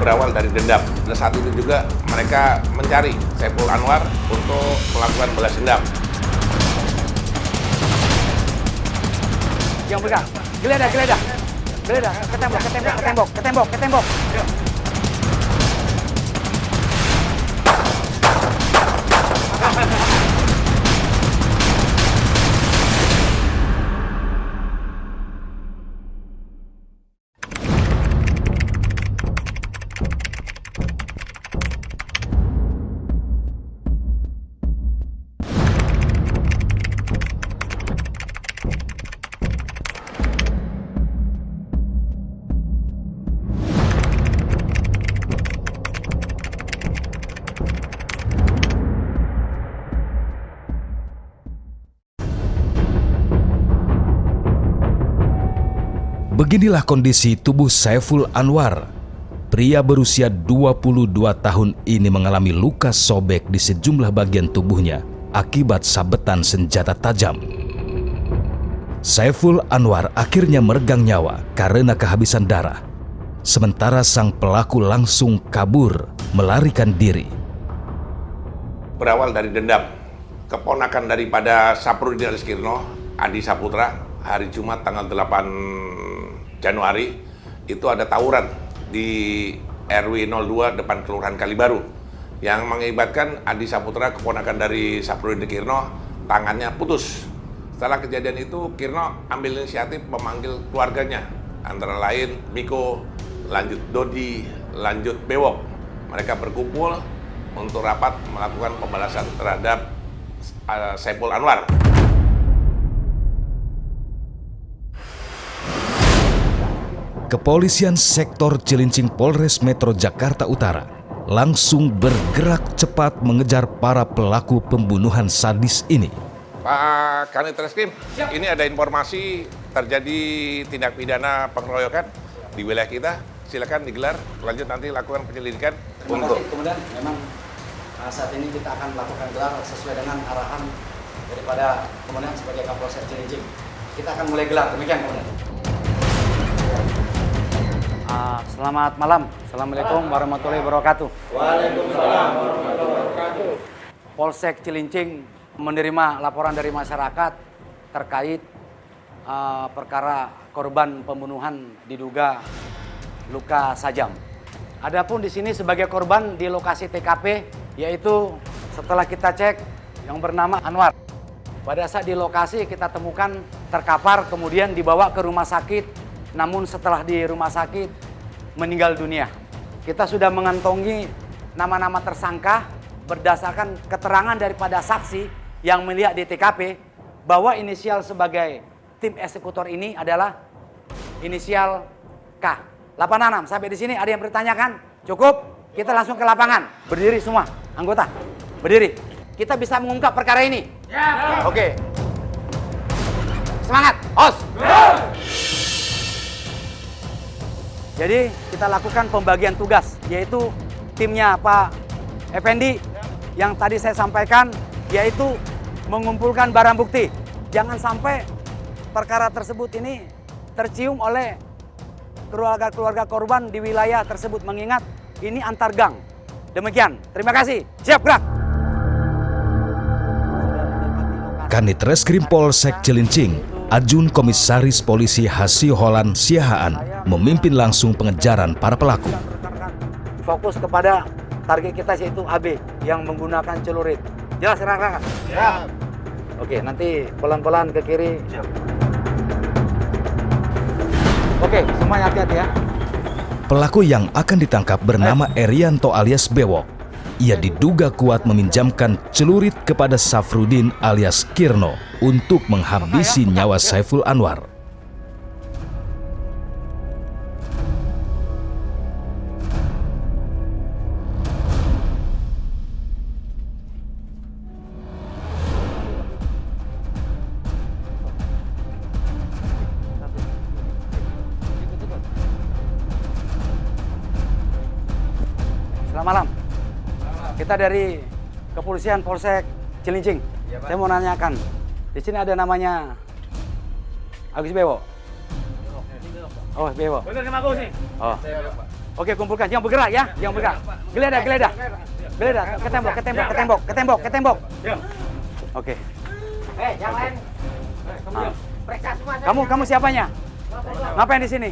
berawal dari dendam. Dan saat itu juga mereka mencari Saiful Anwar untuk melakukan balas dendam. Yang pegang, geledah, ke tembok. Beginilah kondisi tubuh Saiful Anwar. Pria berusia 22 tahun ini mengalami luka sobek di sejumlah bagian tubuhnya akibat sabetan senjata tajam. Saiful Anwar akhirnya meregang nyawa karena kehabisan darah. Sementara sang pelaku langsung kabur, melarikan diri. Berawal dari dendam, keponakan daripada Saprudin Alyas Kirno, Adi Saputra, hari Jumat tanggal 8 Januari itu ada tawuran di RW 02 depan Kelurahan Kalibaru yang mengakibatkan Adi Saputra, keponakan dari Saprudin Kirno, tangannya putus. Setelah kejadian itu, Kirno ambil inisiatif memanggil keluarganya, antara lain Miko, lanjut Dodi, lanjut Bewok. Mereka berkumpul untuk rapat melakukan pembalasan terhadap Saiful Anwar. Kepolisian Sektor Cilincing Polres Metro Jakarta Utara langsung bergerak cepat mengejar para pelaku pembunuhan sadis ini. Pak Kanit Reskrim, ini ada informasi terjadi tindak pidana pengeroyokan di wilayah kita. Silakan digelar, lanjut nanti lakukan penyelidikan. Kemudian memang saat ini kita akan melakukan gelar sesuai dengan arahan daripada Komandan sebagai Kapolsek Cilincing. Kita akan mulai gelar, demikian Komandan. Selamat malam. Assalamualaikum warahmatullahi wabarakatuh. Waalaikumsalam warahmatullahi wabarakatuh. Polsek Cilincing menerima laporan dari masyarakat terkait perkara korban pembunuhan diduga luka sajam. Adapun di sini sebagai korban di lokasi TKP, yaitu setelah kita cek yang bernama Anwar. Pada saat di lokasi kita temukan terkapar, kemudian dibawa ke rumah sakit. Namun setelah di rumah sakit meninggal dunia. Kita sudah mengantongi nama-nama tersangka berdasarkan keterangan daripada saksi yang melihat di TKP bahwa inisial sebagai tim eksekutor ini adalah inisial K. 86. Sampai di sini ada yang bertanyakan? Cukup? Kita langsung ke lapangan. Berdiri semua anggota. Berdiri. Kita bisa mengungkap perkara ini. Ya. Oke. Semangat. Os. Ya. Jadi kita lakukan pembagian tugas, yaitu timnya Pak Effendi yang tadi saya sampaikan, yaitu mengumpulkan barang bukti. Jangan sampai perkara tersebut ini tercium oleh keluarga-keluarga korban di wilayah tersebut, mengingat ini antar gang. Demikian, terima kasih. Siap gerak. Kanit Reskrim Polsek Cilincing, Ajun Komisaris Polisi Hasiholan Siahaan memimpin langsung pengejaran para pelaku. Fokus kepada target kita, yaitu AB yang menggunakan celurit. Jelas rekan-rekan? Ya. Oke, nanti pelan-pelan ke kiri. Siap. Oke, semuanya hati-hati ya. Pelaku yang akan ditangkap bernama Erianto alias Bewok. Ia diduga kuat meminjamkan celurit kepada Safrudin alias Kirno untuk menghabisi nyawa Saiful Anwar. Selamat malam. Kita dari Kepolisian Polsek Cilincing. Ya, saya mau nanyakan, di sini ada namanya Agus Bewok. Oh, Bewok. Bener sama Agus nih. Oh. Oke, kumpulkan. Jangan bergerak ya. Jangan bergerak. Geledah, geledah. Geledah. Ke tembok, ke tembok, ke tembok, ke tembok, ke tembok. Oke. Yang lain. Periksa semua. Kamu siapanya? Ngapain di sini?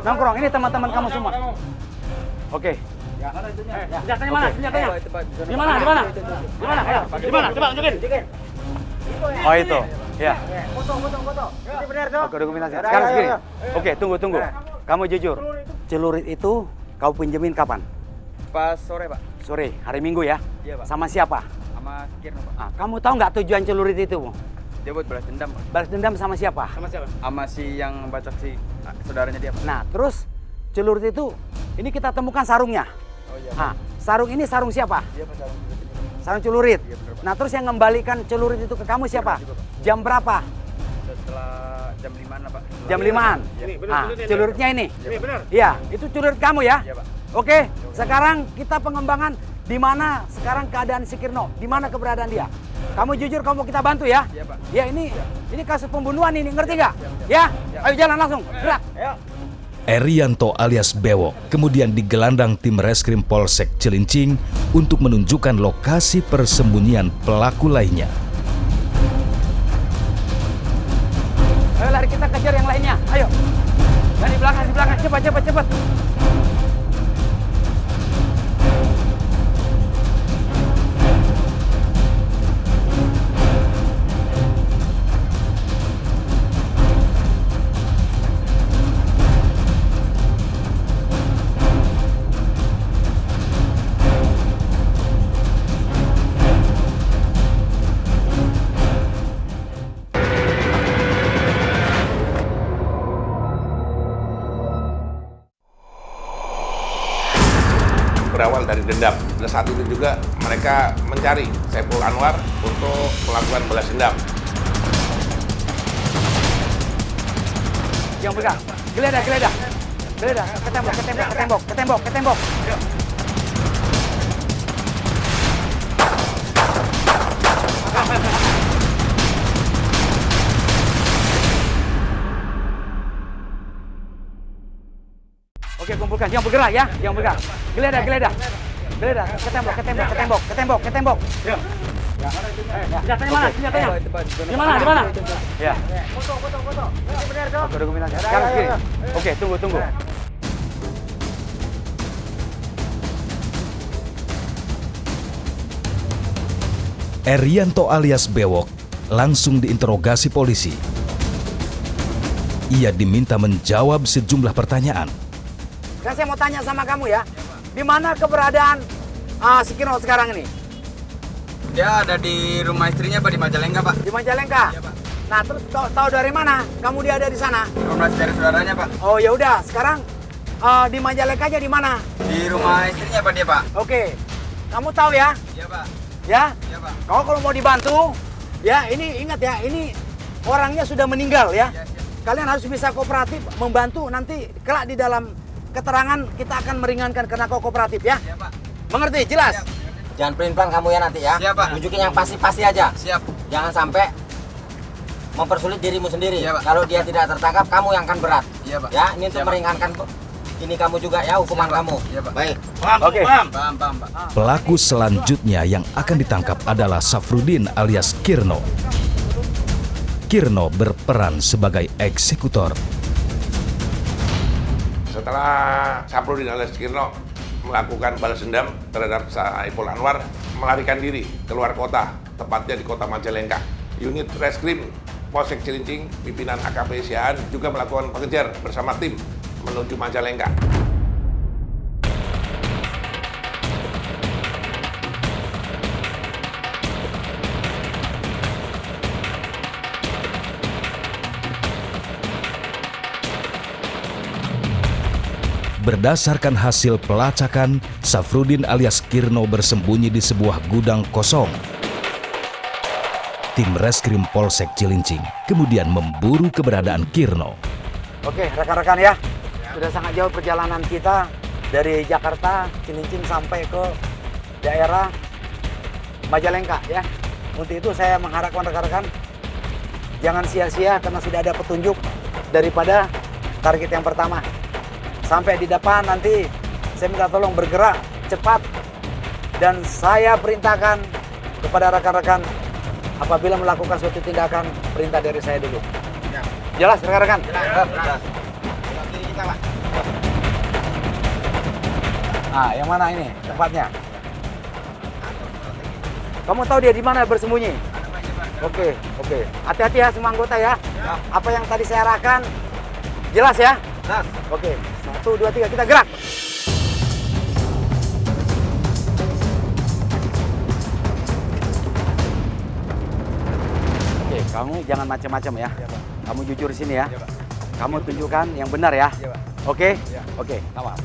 Nongkrong. Ini teman-teman kamu semua. Oke. Senjatanya mana? Senjatanya. Di mana? Di mana? Di mana? Ayo. Di mana? Coba tunjukin. Oh itu. Ya. Foto. Ini benar dong. Oke, dokumentasi. Sekarang segini. Oke, tunggu. Kamu jujur. Celurit itu kau pinjemin kapan? Pas sore, Pak. Sore, hari Minggu ya? Iya, Pak. Sama siapa? Sama Kirno, Pak. Ah, kamu tahu nggak tujuan celurit itu? Dia buat balas dendam, Pak. Balas dendam sama siapa? Sama siapa? Sama si yang bacok si saudaranya dia, Pak. Nah, terus celurit itu, ini kita temukan sarungnya. Oh iya, Pak. Ah, sarung ini sarung siapa? Iya, Pak. Sarung juga sini. Sarung celurit. Iya, benar, Pak. Nah, terus yang ngembalikan celurit itu ke kamu siapa? Juga, Pak. Jam berapa? Setelah jam 5-an, Pak. Jam 5-an. Iya. Ah, celuritnya ini. Ini benar. Iya, itu celurit kamu ya? Iya, Pak. Oke, sekarang kita pengembangan di mana sekarang keadaan si Kirno, di mana keberadaan dia. Kamu jujur, kamu kita bantu ya? Iya, Pak. Ya ini kasus pembunuhan ini, ngerti nggak? Ya? Ayo jalan langsung, gerak. Ayo. Erianto alias Bewok kemudian digelandang tim reskrim Polsek Cilincing untuk menunjukkan lokasi persembunyian pelaku lainnya. Ayo lari, kita kejar yang lainnya. Ayo. Dan di belakang, cepat. Berawal dari dendam. Dan saat itu juga mereka mencari Saiful Anwar untuk melakukan balas dendam. Jangan bergerak. Geledah. Geledah. Ke tembok. Oke, kumpulkan. Jangan bergerak ya. Jangan bergerak. Geledah. Ke tembok. Senjatanya mana? Senjatanya. Di mana? Di mana? Ya. Foto. Ini benar dong. Oke, dokumentasi. Sekarang segini. Oke, tunggu. Erianto alias Bewok langsung diinterogasi polisi. Ia diminta menjawab sejumlah pertanyaan. Sekarang saya mau tanya sama kamu ya. Di mana keberadaan si Kirno sekarang ini? Dia ada di rumah istrinya, Pak, di Majalengka, Pak. Di Majalengka. Iya, Pak. Nah, terus tahu dari mana kamu dia ada di sana? Informasi dari saudaranya, Pak. Oh ya udah, sekarang di Majalengka aja di mana? Di rumah istrinya, Pak, dia, Pak. Oke. Kamu tahu ya? Iya, Pak. Ya? Iya, Pak. Kalau mau dibantu, ya ini ingat ya, ini orangnya sudah meninggal ya. Iya, siap. Kalian harus bisa kooperatif membantu, nanti kelak di dalam keterangan kita akan meringankan karena kau kooperatif ya. Iya, Pak. Mengerti? Jelas? Siap. Jangan pelin-pelan kamu ya nanti ya. Siap, Pak. Tunjukin yang pasti-pasti aja. Siap. Jangan sampai mempersulit dirimu sendiri. Iya, Pak. Kalau dia tidak tertangkap, kamu yang akan berat. Iya, Pak. Ya, ini untuk Siap, Pak. meringankan ini kamu juga ya, hukuman Siap, Pak. kamu. Iya, Pak. Baik. Oke. Paham, Pak. Pelaku selanjutnya yang akan ditangkap adalah Safrudin alias Kirno. Kirno berperan sebagai eksekutor. Setelah Safrudin alias Kirno melakukan balas dendam terhadap Saiful Anwar, melarikan diri keluar kota, tepatnya di kota Majalengka. Unit Reskrim Polsek Cilincing, pimpinan AKP Siaan juga melakukan pengejar bersama tim menuju Majalengka. Berdasarkan hasil pelacakan, Safrudin alias Kirno bersembunyi di sebuah gudang kosong. Tim Reskrim Polsek Cilincing kemudian memburu keberadaan Kirno. Oke, rekan-rekan ya. Sudah sangat jauh perjalanan kita dari Jakarta, Cilincing sampai ke daerah Majalengka ya. Untuk itu saya mengharapkan rekan-rekan jangan sia-sia karena sudah ada petunjuk daripada target yang pertama. Sampai di depan nanti saya minta tolong bergerak cepat. Dan saya perintahkan kepada rekan-rekan apabila melakukan suatu tindakan, perintah dari saya dulu. Jelas rekan-rekan? Jelas. Nah, yang mana ini tempatnya? Kamu tahu dia di mana bersembunyi? Oke. Hati-hati ya semua anggota ya. Apa yang tadi saya arahkan, jelas ya? Jelas. Oke, 1, 2, 3, kita gerak. Oke, kamu jangan macam-macam ya. Kamu jujur di sini ya. Kamu tunjukkan yang benar ya. Oke? Oke, awas.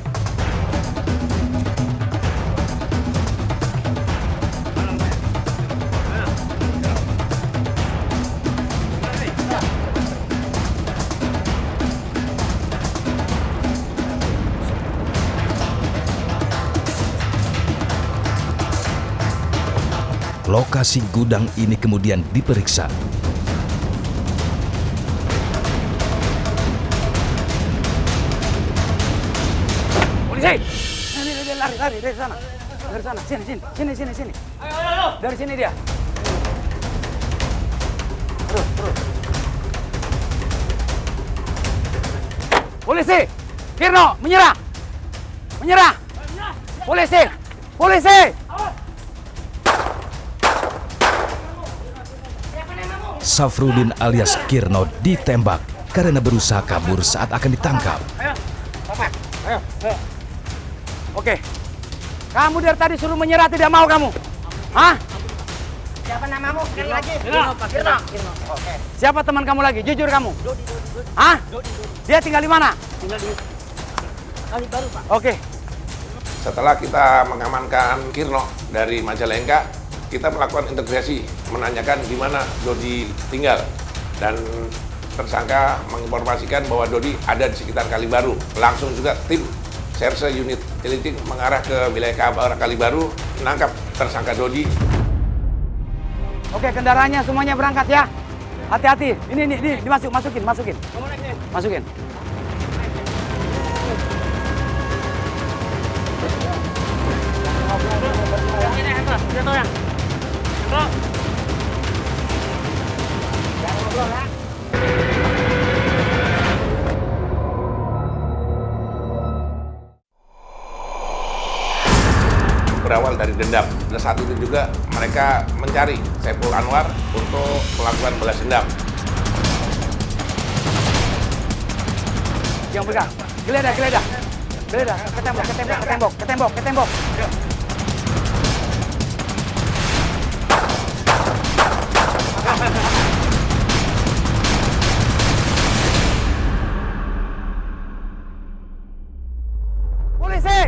Lokasi gudang ini kemudian diperiksa. Polisi! Ini lari dari sana. Dari sana. Sini. Dari sini dia. Terus. Polisi! Kirno, menyerah! Polisi! Safrudin alias Kirno ditembak karena berusaha kabur saat akan ditangkap. Ayo. Oke. Kamu dari tadi suruh menyerah, tidak mau kamu. Hah? Siapa namamu? Sekali lagi. Kirno. Oke. Siapa teman kamu lagi? Jujur kamu. Hah? Dia tinggal di mana? Tinggal di kali baru, Pak. Oke. Setelah kita mengamankan Kirno dari Majalengka, kita melakukan integrasi, menanyakan di mana Dodi tinggal. Dan tersangka menginformasikan bahwa Dodi ada di sekitar Kalibaru. Langsung juga tim Serse unit Cilincing mengarah ke wilayah Kalibaru, menangkap tersangka Dodi. Oke, kendaraannya semuanya berangkat ya. Hati-hati. Ini masukin. Masukin. Berawal dari dendam. Dan saat itu juga mereka mencari Saiful Anwar untuk melakukan balas dendam. Yang pegang. Geledah. Ke tembok. Polisi!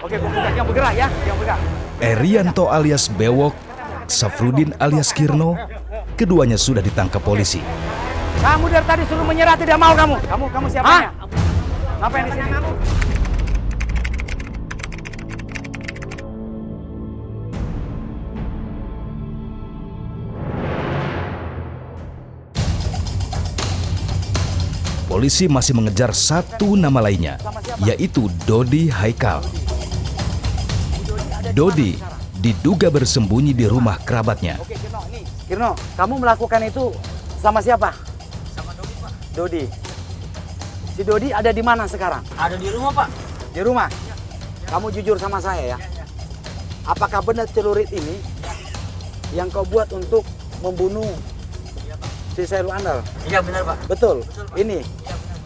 Oke, yang bergerak ya, yang bergerak. Erianto alias Bewok, Safrudin alias Kirno, keduanya sudah ditangkap polisi. Kamu dari tadi suruh menyerah, tidak mau kamu. Kamu siapanya? Ngapain di sini? Polisi masih mengejar satu nama lainnya, yaitu Dodi Haikal. Dodi diduga bersembunyi di rumah kerabatnya. Oke, Kirno, kamu melakukan itu sama siapa? Sama Dodi, Pak. Dodi. Si Dodi ada di mana sekarang? Ada di rumah, Pak. Di rumah? Kamu jujur sama saya ya. Apakah benar celurit ini yang kau buat untuk membunuh si Saiful Anwar? Iya, benar, Pak. Betul. Betul, Pak. Ini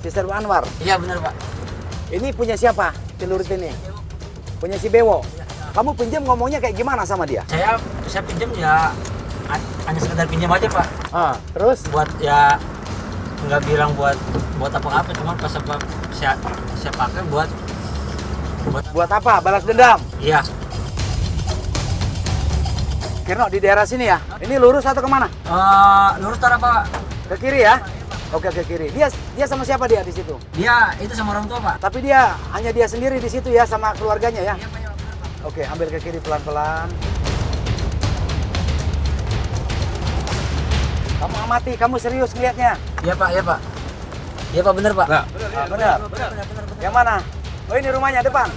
si Saiful Anwar. Iya, benar, Pak. Ini punya siapa celurit ini? Punya si Bewo. Kamu pinjam ngomongnya kayak gimana sama dia? Saya pinjam ya hanya sekedar pinjam aja, Pak. Terus? Buat ya nggak bilang buat apa-apa, cuma pas saya pakai buat Buat apa? Balas dendam? iya. Kirno, di daerah sini ya? Ini lurus atau kemana? Lurus tar apa? Ke kiri ya? Oke, ke kiri. Dia sama siapa dia di situ? Dia itu sama orang tua, Pak. Tapi dia hanya dia sendiri di situ ya sama keluarganya ya? Oke, ambil ke kiri pelan-pelan. Kamu amati, kamu serius ngeliatnya. Iya Pak, iya Pak. Iya Pak, bener Pak. Benar. Yang mana? Oh ini rumahnya depan.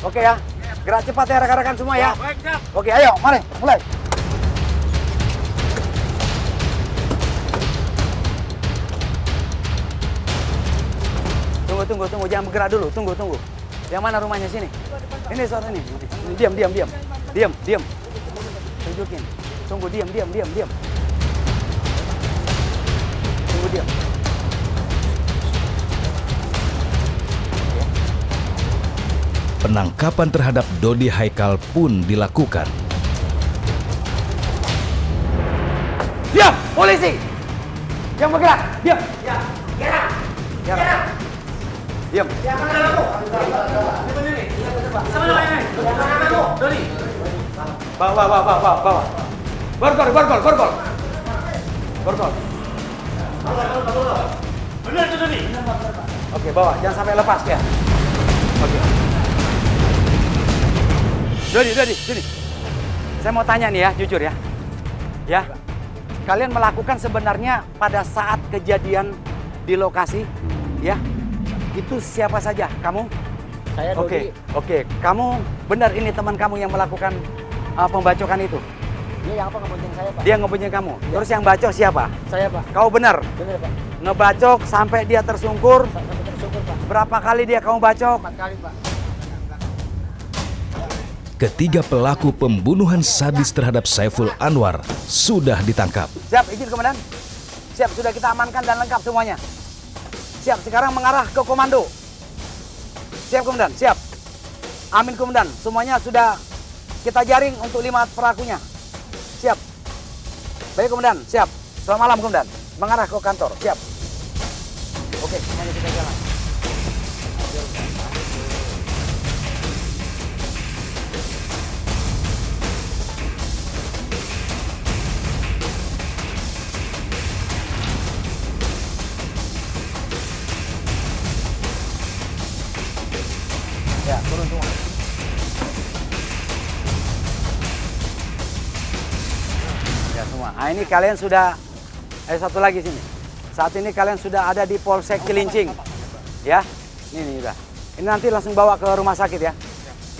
Oke ya. Gerak cepat ya rekan-rekan semua ya. Oke, ayo, mari, mulai. Tunggu, jangan bergerak dulu, tunggu. Yang mana rumahnya sini? Ini soal ini. Diam. Tunjukin. Tunggu, diam. Tunggu, diam. Penangkapan terhadap Dodi Haikal pun dilakukan. Diam, polisi! Jangan bergerak, diam. Diam. Bawa. Borgol. Benar itu Dodi. Oke, bawa. Jangan sampai lepas ya. Oke. Dodi. Saya mau tanya nih ya, jujur ya. Ya. Kalian melakukan sebenarnya pada saat kejadian di lokasi, ya. Itu siapa saja? Kamu? Saya Dodi. Oke. Kamu benar ini teman kamu yang melakukan pembacokan itu? Dia yang apa ngebonceng saya Pak? Dia ngebunyi kamu. Terus yang bacok siapa? Saya Pak. Kau benar? Bener Pak. Ngebacok sampai dia tersungkur. Sampai tersyukur Pak. Berapa kali dia kamu bacok? 4 kali Pak. Ketiga pelaku pembunuhan sadis terhadap Saiful Anwar sudah ditangkap. Siap, izin komandan. Siap, sudah kita amankan dan lengkap semuanya. Siap, sekarang mengarah ke komando. Siap komandan, siap. Amin komandan, semuanya sudah kita jaring untuk 5 pelakunya. Siap. Baik komandan, siap. Selamat malam komandan. Mengarah ke kantor, siap. Oke, semuanya kita jalan. Ya, turun semua. Ya, semua. Nah, ini kalian sudah, satu lagi sini. Saat ini kalian sudah ada di Polsek Cilincing. Ya, ini udah. Ini nanti langsung bawa ke rumah sakit ya.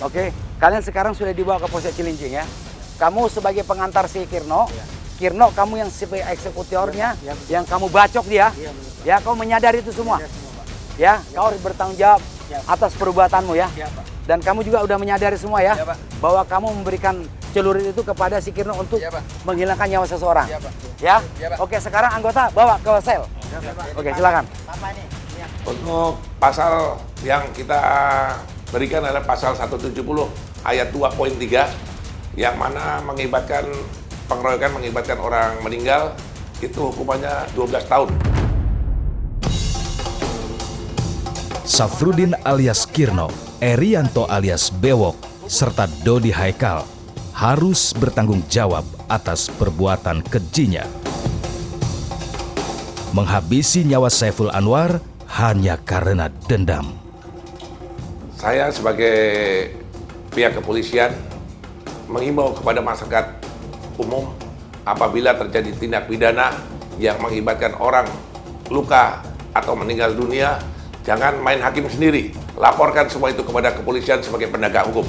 Oke, kalian sekarang sudah dibawa ke Polsek Cilincing ya. Kamu sebagai pengantar si Kirno. Kirno, kamu yang sebagai eksekutornya, yang kamu bacok dia. Ya, kamu menyadari itu semua. Ya, kau harus bertanggung jawab atas perbuatanmu ya. Dan kamu juga udah menyadari semua ya, bahwa kamu memberikan celurit itu kepada si Kirno untuk menghilangkan nyawa seseorang. Ya. Oke, sekarang anggota bawa ke sel. Oke, silakan. Untuk pasal yang kita berikan adalah pasal 170 ayat 2.3 yang mana mengibatkan pengeroyokan mengibatkan orang meninggal, itu hukumannya 12 tahun. Safrudin alias Kirno, Erianto alias Bewok, serta Dodi Haikal harus bertanggung jawab atas perbuatan kejinya. Menghabisi nyawa Saiful Anwar hanya karena dendam. Saya sebagai pihak kepolisian menghimbau kepada masyarakat umum apabila terjadi tindak pidana yang mengakibatkan orang luka atau meninggal dunia, jangan main hakim sendiri. Laporkan semua itu kepada kepolisian sebagai penegak hukum.